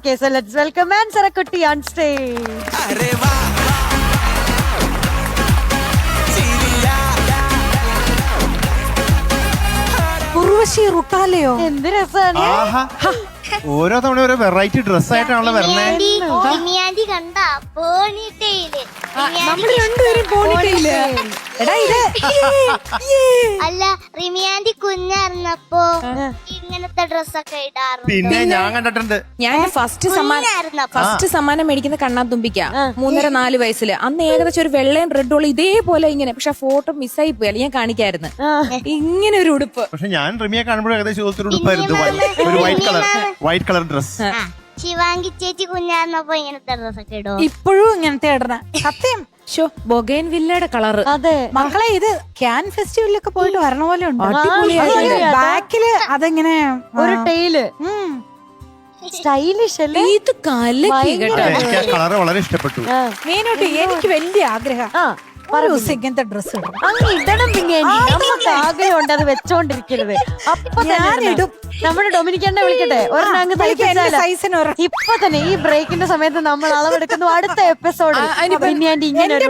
Okay, so let's welcome Ansarakutti on stage. Urvashi റുട്ടാലയോ എന്ത് രസാണ്. ഓരോ തവണ ഓരോ വെറൈറ്റി ഡ്രസ്സായിട്ടാണല്ലോ വരണേ. കണ്ടാ പോണിട്ടയില് നമ്മള് രണ്ടുപേരും പോണിട്ടില്ല. എടാ ഇത് അല്ല റിമിയാൻഡി കുഞ്ഞായിരുന്നപ്പോ ഇങ്ങനത്തെ ഡ്രസ്സൊക്കെ ഇടാറുണ്ട്. പിന്നെ ഞാൻ കണ്ടിട്ടുണ്ട്. ഞാൻ ഫസ്റ്റ് സമ്മാനം മേടിക്കുന്ന കണ്ണാത്തുമ്പിക്ക 3-4 വയസ്സില്. അന്ന് ഏകദേശം ഒരു വെള്ളയും റെഡുള്ള ഇതേപോലെ ഇങ്ങനെ, പക്ഷെ ഫോട്ടോ മിസ്സായി പോയി, അല്ലെങ്കിൽ ഞാൻ കാണിക്കായിരുന്നു ഇങ്ങനെ ഒരു ഉടുപ്പ്. പക്ഷെ ഞാൻ റിമിയെ കാണുമ്പോഴും ഏകദേശം ഒരു ഉടുപ്പായിരുന്നു, ഒരു വൈറ്റ് കളർ ഡ്രസ്. ശിവാങ്കി ചേച്ചി കുഞ്ഞായിരുന്നപ്പോ ഇങ്ങനത്തെ ഡ്രസ്സൊക്കെ ഇടോ? ഇപ്പോഴും ഇങ്ങനത്തെ ഇടണ സത്യം. ബൊഗൈൻ വില്ലയുടെ കളറ്. അതെ മക്കളെ ഇത് ക്യാൻ ഫെസ്റ്റിവലിലൊക്കെ പോയിട്ട് വരണ പോലെ ഉണ്ട്. ബാക്കില് അതെങ്ങനെ ഒരു ടൈല് സ്റ്റൈലിഷ് അല്ലേ? ഇത് കലക്കി കേട്ടോ. എനിക്ക് ആ കളർ വളരെ ഇഷ്ടപ്പെട്ടു. മെയിനോട്ട് എനിക്ക് വലിയ ആഗ്രഹം ഒരു ദിവസം ഇങ്ങനത്തെ ഡ്രസ് ഇടും. അങ്ങ് ഇടണം. പിന്നെ നമുക്ക് ആഗ്രഹമുണ്ട് അത് വെച്ചോണ്ടിരിക്കരുത്. അപ്പൊ ഞാൻ ഇടും. നമ്മുടെ ഡൊമിനിക്കണ്ണെ വിളിക്കട്ടെ, ഒരെണ്ണം അങ്ങ് സൈസിന് ഇപ്പൊ തന്നെ ഈ ബ്രേക്കിന്റെ സമയത്ത് നമ്മൾ അളവെടുക്കുന്നു. അടുത്ത എപ്പിസോഡ് എന്റെ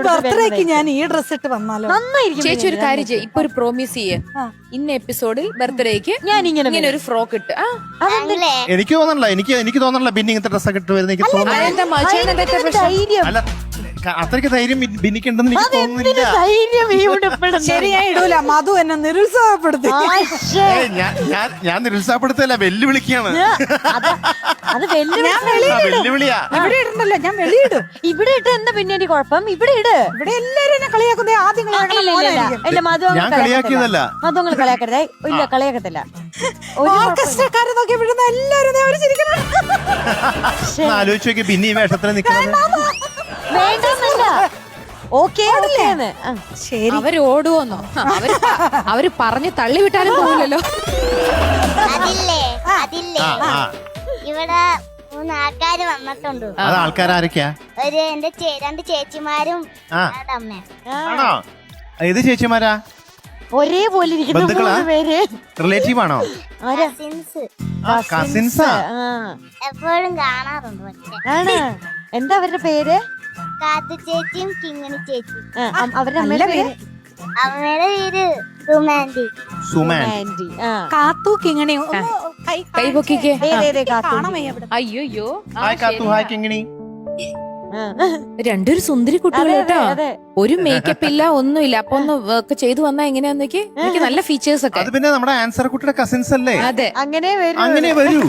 ബർത്ത്ഡേക്ക് ഞാൻ ഈ ഡ്രസ് ഇട്ട് വന്നാലോ? നന്നായിരിക്കും. ചേച്ചി ഒരു കാര്യം ചെയ്യും, ഇപ്പൊ ഒരു പ്രോമിസ് ചെയ്യേ, ഇന്ന എപ്പിസോഡിൽ ബർത്ത്ഡേക്ക് ഞാൻ ഇങ്ങനെ ഒരു ഫ്രോക്ക് ഇട്ട്. എനിക്ക് തോന്നണില്ല, എനിക്ക് തോന്നണില്ല പിന്നെ ഇങ്ങനത്തെ ഡ്രസ്സൊക്കെ ഇട്ട് വരുന്ന. എനിക്ക് തോന്നുന്നു ധൈര്യം. അല്ല അത്രയ്ക്ക് ധൈര്യം ബിന്നിക്കുണ്ടെന്ന് എനിക്ക് തോന്നുന്നില്ല. ധൈര്യം ഈ ഉടുപ്പിടും. ശരിയായി ഇടൂല. മധു എന്നെ നിരുത്സാഹപ്പെടുത്തി. ഞാൻ നിരുത്സാഹപ്പെടുത്തല്ല, വെല്ലുവിളിക്കാണ്. അത് വെല്ലുവിളിയാ. ഇവിടെ ഇടണ്ടല്ലോ, ഞാൻ വെളിയിടും. ഇവിടെ ഇട്ട് എന്താ പിന്നെ കുഴപ്പം? ഇവിടെ ഇട്. ഇവിടെ എല്ലാരും എന്നെ കളിയാക്കുന്നേ. ആദ്യം എന്റെ മധു ഞാൻ കളിയാക്കിയതല്ല. മധുങ്ങൾ കളിയാക്കരുതേ. ഇല്ല കളിയാക്കത്തില്ല. ഓർക്കസ്ട്രക്കാരെ നോക്കി വിടുന്ന എല്ലാരും ആലോചിച്ച് നോക്കി പിന്നെ ഈ വേഷത്തിൽ നിൽക്കുന്നത്. വേണ്ടെന്നല്ല. ഓക്കേ ശരി. അവര് ഓടുവോന്നോ? അവര് പറഞ്ഞ് തള്ളി വിട്ടാലും പോകില്ലല്ലോ. അതില്ലേ ഇവിടെ 3 ആൾക്കാര് വന്നിട്ടുണ്ട്. അത് ആൾക്കാരൊക്കെയാ? എന്റെ 2 ചേച്ചിമാരും അമ്മ. ആണോ? ഏത് ചേച്ചിമാരാ? ഒരേപോലെ ഇരിക്കുന്ന പേര് റിലേറ്റീവ് ആണോ? കസിൻസാ? എപ്പോഴും കാണാറുണ്ട്. ആണ്. എന്താ അവരുടെ പേര്? കാത്തു ചേച്ചിയും കിങ്ങിണി ചേച്ചിയും. അവരുടെ അമ്മയുടെ പേര്? അമ്മയുടെ പേര് സുമാൻഡി. സുമാൻഡി. കാത്തു കിങ്ങിണി. കൈപൊക്കിക്കേ. അയ്യോ ഹായ് കാത്തു, ഹായ് കിങ്ങിണി. രണ്ടൊരു സുന്ദരി കുട്ടികളേട്ടോ. ഒരു മേക്കപ്പ് ഇല്ല, ഒന്നുമില്ല. അപ്പൊ ഒന്ന് വർക്ക് ചെയ്തു വന്നാ എങ്ങനെയാന്നൊക്കെ എനിക്ക് നല്ല ഫീച്ചേഴ്സ് ഒക്കെ. അത് പിന്നെ നമ്മുടെ ആൻസർ കുട്ടിയുടെ കസിൻസ് അല്ലേ? അതെ, അങ്ങനെ വരൂ.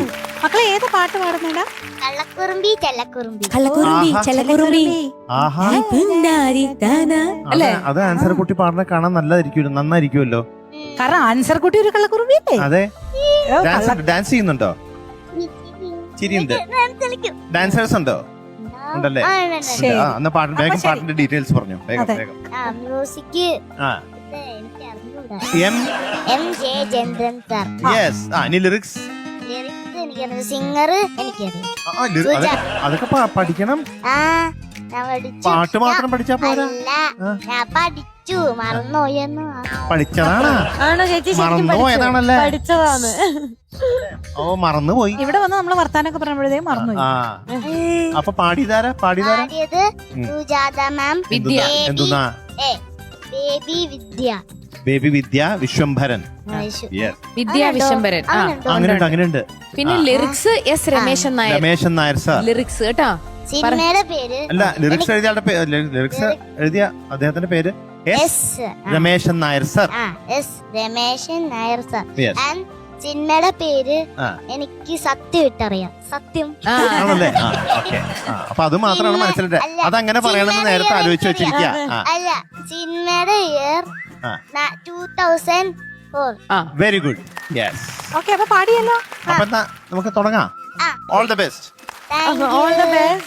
മക്കളെ ഏത് പാട്ട് പാടുന്നേടാ? കള്ളക്കുറുമ്പി ചെല്ലക്കുറുമ്പി. കള്ളക്കുറുമ്പി ചെല്ലക്കുറുമ്പി അല്ലേ? അത് ആൻസർ കുട്ടി പാടുന്ന കാണാൻ നന്നായിരിക്കുമല്ലോ. കാരണം ആൻസർ കുട്ടി ഒരു കള്ളക്കുറുമ്പി അല്ലേ? അതെ. ഡാൻസ് ചെയ്യുന്നുണ്ടോ? ചിരിയുണ്ട്. ഡാൻസേഴ്സ് ഉണ്ടോ? ഉണ്ടല്ലേ? എന്നാ പാട്ടിന്റെ ഡീറ്റെയിൽസ് പറഞ്ഞു. മ്യൂസിക് ലിറിക്സ് സിംഗർ എനിക്കറിയാം. അതൊക്കെ പഠിക്കണം. പാട്ട് മാത്രം പഠിച്ചാ പോരാ. ഞാൻ പഠിച്ചു, മറന്നുപോയെന്ന്. പഠിച്ചതാണ്. മറന്നുപോയതാണല്ലേ? പഠിച്ചതാണ്. ഓ, മറന്നുപോയി. ഇവിടെ വന്ന് നമ്മള് വർത്താനൊക്കെ പറയുമ്പോഴത്തേക്കും മറന്നുപോയി. അപ്പൊ പാടിയതാരാ? പാടിയത് സുജാത മാം. എന്തുന്നാ? ബേബി വിദ്യ വിശ്വംഭരൻ. വിദ്യാ വിശ്വംഭരൻ. അങ്ങനെയുണ്ട്. പിന്നെ lyrics S Rameshan Nair sir. Lyrics കേട്ടോ. സിനിമയുടെ പേര് അല്ല, ലിറിക്സ് എഴുതിയ ആളുടെ ലിറിക്സ് എഴുതിയ അദ്ദേഹത്തിന്റെ പേര് രമേശൻ നായർ സാർ. രമേശൻ നായർ സാർ. സിനിമയുടെ പേര് എനിക്ക് സത്യം ഇട്ടറിയാം. സത്യം ആണല്ലേ? അപ്പൊ അത് മാത്രമാണ് മനസ്സിലായത്. അതങ്ങനെ പറയണമെന്ന് നേരത്തെ ആലോചിച്ച് വെച്ചിരിക്കുക. അല്ല, സിനിമയുടെ year 2004. Very good. Yes. Okay, അപ്പൊ പാടിയല്ലോ. അപ്പൊ നമുക്ക് തുടങ്ങാം. All the best. All the best.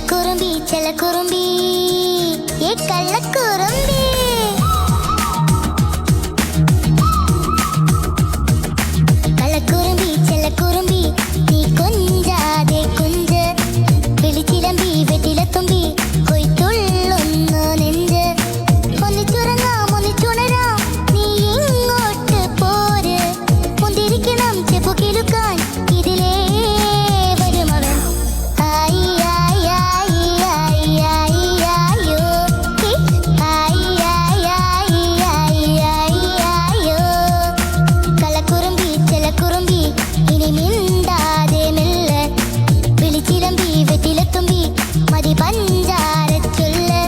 കള്ളക്കുറുമ്പി ചെലക്കുറുമ്പി ഏ കള്ളക്കുറുമ്പി കള്ളക്കുറുമ്പി ചെലക്കുറുമ്പി നീ കൊഞ്ചാതെ കുഞ്ച് വിളിച്ചിലമ്പി വെട്ടിലെത്തുമ്പി കൊയ്ത്തുള്ളൊന്നു നെഞ്ച് ഒന്നിച്ചുറങ്ങാം ഒന്നിച്ചുണരാം നീ ഇങ്ങോട്ട് പോര് മുന്തിരിക്കണം ചെപ്പു കിലുക്കാൻ ഇതിലേ വരുമവൻ ആയി ആയി ആയി ആയി ആയി ആയോ ആയി ആയി ആയി ആയി ആയി ആയോ കള്ളക്കുറുമ്പി ചെലക്കുറുമ്പി ഇനി മിണ്ടാതെ മെല്ലെ വിളിച്ചിലമ്പി വെട്ടിലെത്തുമ്പി മതി പഞ്ചാര ചൊല്ല്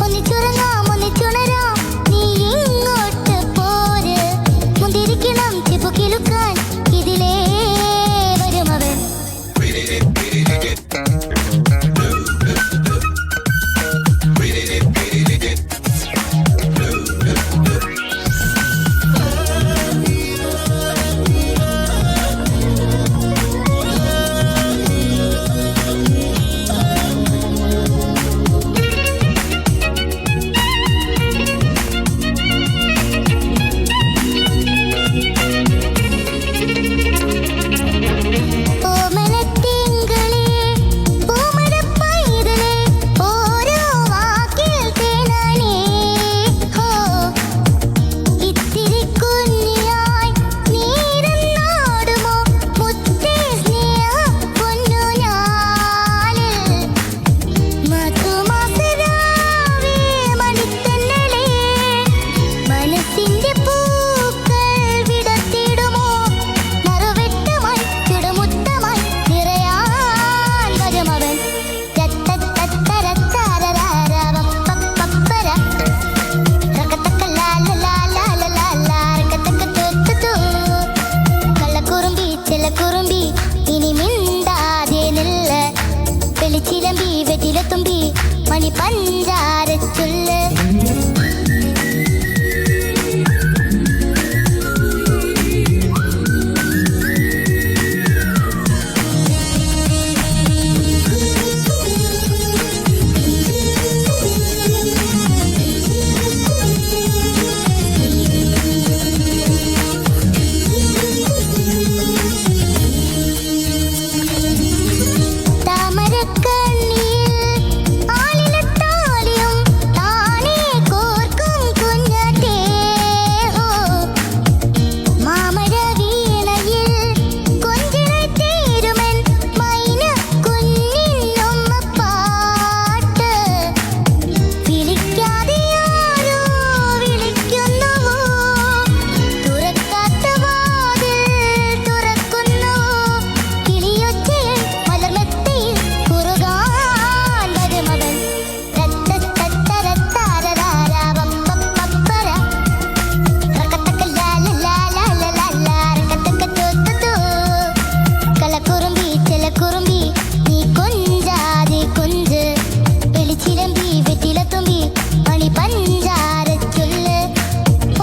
ഒന്നിച്ചുറങ്ങാം ഒന്നിച്ചുണരാം നീ ഇങ്ങോട്ട് പോര് മുന്തിരിക്കണം ചെപ്പു കിലുക്കാൻ ഇതിലേ വരുമവൻ ഓമനത്തിങ്കളേ പൂമരപ്പൈതലേ ഓരോ വാക്കിൽ തേനാണേ ഹോ ഇത്തിരി കുഞ്ഞിയായി നീരന്നാടുമോ മുത്തേ സ്നേഹ പൊന്നു ഞാലിൽ മധുമാസരാവേ മണിത്തെന്നലേ മനസ്സിന്റെ പൂക്കൾ വിടർത്തിടുമോ മറുവെട്ടമായി ചുടുമുത്തമായി നിറയാൻ വരുമവൻ ചത്തത്തത്തരത്തരരാരവപ്പപ്പര റകത്തക്കലാലലാലലാലാ റകത്തക്കത്തുത്തുതു കള്ളക്കുറുമ്പി ചെലക്കുറുമ്പി ഇനി മിണ്ടാതെ നില്ല് വെളിച്ചിലമ്പി വെട്ടിലെത്തുമ്പി മണി പഞ്ചാര ചൊല്ല് താമരക്കണ്ണിയിൽ ആലിലത്താലിയും താനേ കോർക്കും കുഞ്ഞാറ്റേ ഹോ മാമരവീണയിൽ കൊഞ്ചിനായി തീരുമൻ മൈന കുഞ്ഞിനുമ്മ പാട്ട് വിളിക്കാതെ ആരോ വിളിക്കുന്നുവോ തുറക്കാത്ത വാതിൽ തുറക്കുന്നുവോ കിളിയൊച്ചയിൽ മലർമെത്തയിൽ കുറുകാൻ വരുമവൻ രത്തത്തത്തരത്താരരാരവപ്പപ്പര റകത്തക്കലാലലാലലാലാ റകത്തക്കത്തുത്തുതു കള്ളക്കുറുമ്പി ചെലക്കുറുമ്പി നീ കൊഞ്ചാതെ കൊഞ്ച് വെളിച്ചിലമ്പി വെട്ടിലെത്തുമ്പി മണി പഞ്ചാര ചൊല്ല്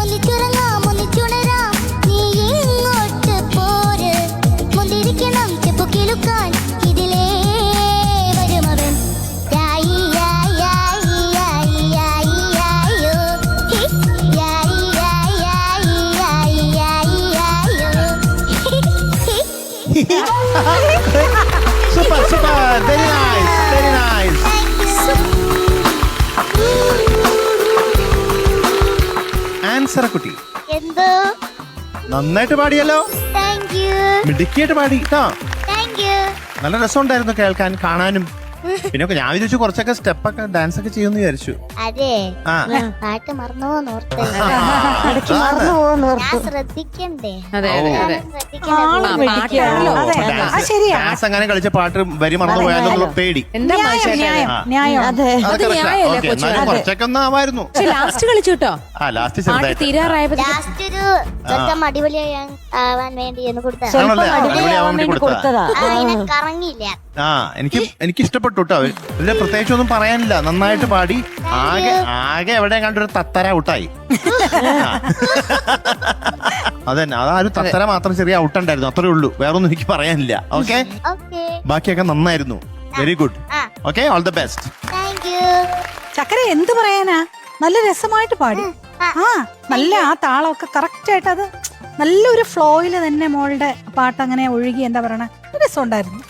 ഒന്നിച്ചുറങ്ങാം ഒന്നിച്ചുണരാം നീ ഇങ്ങോട്ട് പോര് മുന്തിരിക്കണം ചെപ്പു കിലുക്കാൻ ഇതിലേ വരുമവൻ യായി യായി യായി യായി യായി യായോ യായി യായി യായി യായി യായി യായോ super super very nice very nice. Answer കുട്ടി എന്തോ നന്നായിട്ട് പാടിയല്ലോ, താങ്ക് യു മിടുക്കിയായിട്ട് പാടി കേട്ടോ. താങ്ക് യു നല്ല രസമുണ്ടായിരുന്നു കേൾക്കാൻ കാണാനും. പിന്നെ ഞാൻ വിചാരിച്ചു കുറച്ചൊക്കെ സ്റ്റെപ്പൊക്കെ ഡാൻസ് ഒക്കെ ചെയ്യുമെന്ന് വിചാരിച്ചു. അതെ ആ പാട്ട് മറന്നുപോന്നോർത്ത് മറന്നു പോകുന്നു ഞാൻ ശ്രദ്ധിക്കണ്ടേ അതെ അതെ അതെ ആള് പാട്ടാണല്ലോ. അതെ ആ ശരിയാ ഡാൻസ് അങ്ങനെ കളിച്ച പാട്ട് വരി മറന്നു പോയാലുള്ള പേടി. എന്താ ന്യായം മാഷേ ന്യായം ആ. ന്യായം അതെ അത് correct ആ. ന്യായമല്ലേ Okay, കൊച്ചു? എന്നാലും കുറച്ചൊക്കെ ഒന്ന് ആവായിരുന്നു. പക്ഷെ ലാസ്റ്റ് കളിച്ചു കേട്ടോ. ആ ലാസ്റ്റ് പാട്ട് ചെറുതായിട്ട് തീരാറായപ്പോ ലാസ്റ്റ് ഒരു സ്വന്തം അടിപൊളിയാൻ ആവാൻ വേണ്ടി എന്ന് കൊടുത്ത സ്വല്പം ആണല്ലേ? അടിപൊളിയാവാൻ വേണ്ടി അടിപൊളി കൊടുത്തതാ. അതിനെ കറങ്ങിയില്ല ആ എനിക്ക് ഇഷ്ടപ്പെട്ടു കേട്ടോ. ഇതിൽ പ്രത്യേകിച്ച് ഒന്നും പറയാനില്ല, നന്നായിട്ട് പാടി. ആകെ എവിടെ കണ്ടൊരു തത്തര ഔട്ടായി. അതന്നെ, അതാ ഒരു തത്തര മാത്രം ചെറിയ ഔട്ടുണ്ടായിരുന്നു, അത്രേ ഉള്ളൂ. വേറൊന്നും എനിക്ക് പറയാനില്ല. ഓക്കെ, ഓക്കെ ബാക്കിയൊക്കെ നന്നായിരുന്നു. Very good. ആ okay, all the best. Thank you. ചക്കര എന്ത് പറയാനാ, നല്ല രസമായിട്ട് പാടി. ആ നല്ല ആ താളമൊക്കെ കറക്റ്റ് ആയിട്ട് അത് നല്ലൊരു ഫ്ലോയില് തന്നെ മോളുടെ പാട്ട് അങ്ങനെ ഒഴുകി, എന്താ പറയണ, രസം ഉണ്ടായിരുന്നു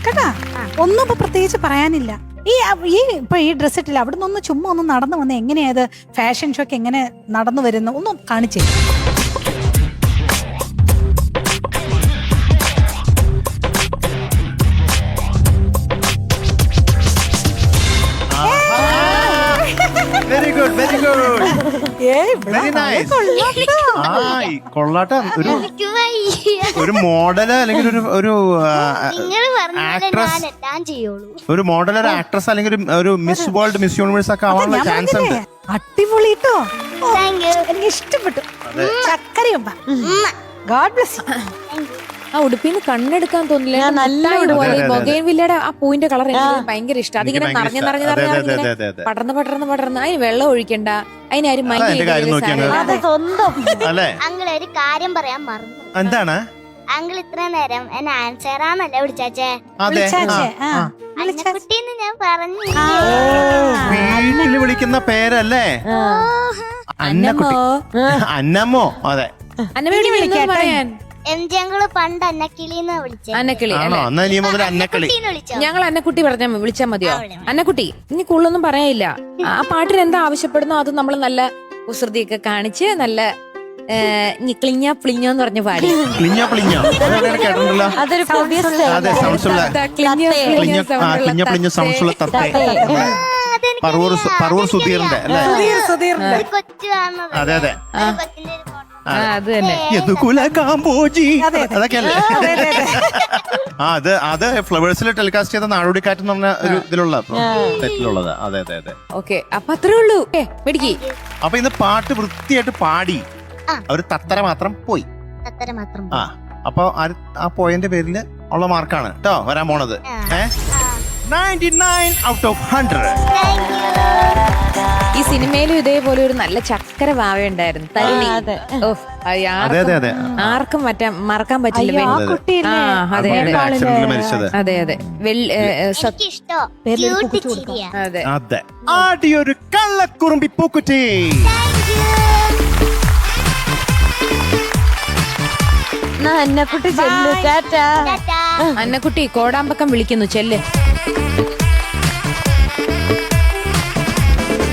കേട്ടാ. ഒന്നും ഇപ്പൊ പ്രത്യേകിച്ച് പറയാനില്ല. ഇപ്പൊ ഈ ഡ്രസ് ഇട്ടില്ല, അവിടെ നിന്ന് ചുമ്മാ ഒന്ന് നടന്നു വന്ന് എങ്ങനെയാത് ഫാഷൻ ഷോക്ക് എങ്ങനെ നടന്നു വരുന്നു ഒന്നും കാണിച്ചേ. Very good, very good, very nice. കൊള്ളാട്ട. എനിക്ക് വയ്യ. ഒരു മോഡല് അല്ലെങ്കിൽ ഒരു നിങ്ങൾ പറഞ്ഞാലേ ആക്ട്രസ്, ഞാൻ എല്ലാം ചെയ്യുള്ളൂ. ഒരു മോഡൽ, ഒരു ആക്ട്രസ് അല്ലെങ്കിൽ ഒരു മിസ് വേൾഡ്, മിസ് യൂണിവേഴ്സ് ഒക്കെ ആവാനുള്ള ചാൻസ് ഉണ്ട്. അടിപൊളി കേട്ടോ. Thank you. എനിക്ക് ഇഷ്ടപ്പെട്ടു. ചക്കരയും ഗോഡ് ബ്ലെസ്. ആ ഉടുപ്പിന്ന് കണ്ണെടുക്കാൻ തോന്നില്ല. ഞാൻ നല്ല ബൊഗൈൻ വില്ലയുടെ ആ പൂവിന്റെ കളർ എനിക്ക് ഭയങ്കര ഇഷ്ടം. അതിങ്ങനെ എനിക്ക് നിറഞ്ഞു ഭയങ്കര നിറഞ്ഞു ഇഷ്ടം. നിറഞ്ഞു അതെ, അതെ, അതെ. പടർന്ന് അതിന് വെള്ളം ഒഴിക്കണ്ട, അതിനാരും അതാ എന്റെ കാര്യം നോക്കിയാണ്. അത് സ്വന്തം. അല്ലേ? അങ്കിൾ ഒരു കാര്യം പറയാൻ മറന്നു. എന്താണ്? അങ്കിൾ ഇത്ര നേരം എന്നെ ആൻസറാന്നല്ലേ വിളിച്ചാച്ചേ? അതെ, അന്നക്കുട്ടീന്ന് ഞാൻ പറഞ്ഞു. വീട്ടില് വിളിക്കുന്ന പേരല്ലേ അന്നക്കുട്ടി? അന്നമ്മോ? അതെ. അന്നമ്മയോട് വിളിക്കാൻ പറയാൻ എംജി അങ്കിള് പണ്ട് അന്നക്കിളിന്ന് വിളിച്ചേ. അന്നക്കിളി ആണോ? എന്നാ നീ മുതൽ അന്നക്കളി. വിളിച്ചോ? ഞങ്ങൾ അന്നക്കുട്ടി പറഞ്ഞാ വിളിച്ചാ മതിയോ? അന്നക്കുട്ടി ഇനി കൂടുതലൊന്നും പറയാനില്ല. ആ പാട്ടിന് എന്താ ആവശ്യപ്പെടുന്നോ അത് നമ്മൾ നല്ല കുസൃതിയൊക്കെ കാണിച്ച് നല്ല ക്ലിഞ്ഞ പ്ലിഞ്ഞോന്ന് പറഞ്ഞ പാടി. ക്ലിഞ്ഞോ പ്ലിഞ്ഞോ കേട്ടിട്ടുണ്ടല്ലോ. അതൊരു പുതിയ അതെ, സൗണ്ട്സ് ഉള്ള ക്ലിഞ്ഞ പ്ലിഞ്ഞ സൗണ്ട്സ് ഉള്ള തത്തേ. പറവൂർ സുധീറിന്റെ അല്ലേ? ഒരു കൊച്ചു കാണുന്നത്. അതെ, അതെ. ഒരു കൊച്ചിന്റെ ഒരു ഫോട്ടോ. അത് തന്നെ. കാമ്പോജി അതൊക്കെയല്ലേ? അത് ഫ്ലവേഴ്സിൽ ടെലികാസ്റ്റ് ചെയ്ത നാടോടിക്കാറ്റ് എന്ന് പറഞ്ഞ ഒരു ഇതിലുള്ള സെറ്റിലുള്ളത്. അതെ, അതെ, അതെ. ഓക്കെ, അപ്പൊ അത്രേ ഉള്ളൂ. മെഡിക്കി. അപ്പൊ ഇന്ന് പാട്ട് വൃത്തിയായിട്ട് പാടി ഒരു തത്തര മാത്രം പോയി. അത്ര മാത്രം. ആ, അപ്പൊ ആ പോയിന്റ് പേരില് ഉള്ള മാർക്കാണ് കേട്ടോ വരാൻ പോണത്. 99 out of 100. ഈ സിനിമയിലും ഇതേപോലെ ഒരു നല്ല ചക്കര വാവ ഉണ്ടായിരുന്നു, തരുണി. അതെ. ഓഹ്, അതെ, അതെ, അതെ. ആർക്കും മറക്കാൻ പറ്റില്ല. ആ കുട്ടിയല്ലേ അതെ ആക്സിഡന്റിൽ മരിച്ചത്. അതെ, അതെ. എനിക്കിഷ്ടോ ക്യൂട്ട് ചിരിയാ. അതെ. അതെ. ആടിയൊരു കള്ളക്കുറുമ്പി പൂക്കുറ്റി. അന്നക്കുട്ടി ചെല്ലു. ടാറ്റാ. ടാറ്റാ. അന്നക്കുട്ടി കോടാമ്പക്കം വിളിക്കുന്നു, ചെല്ല്.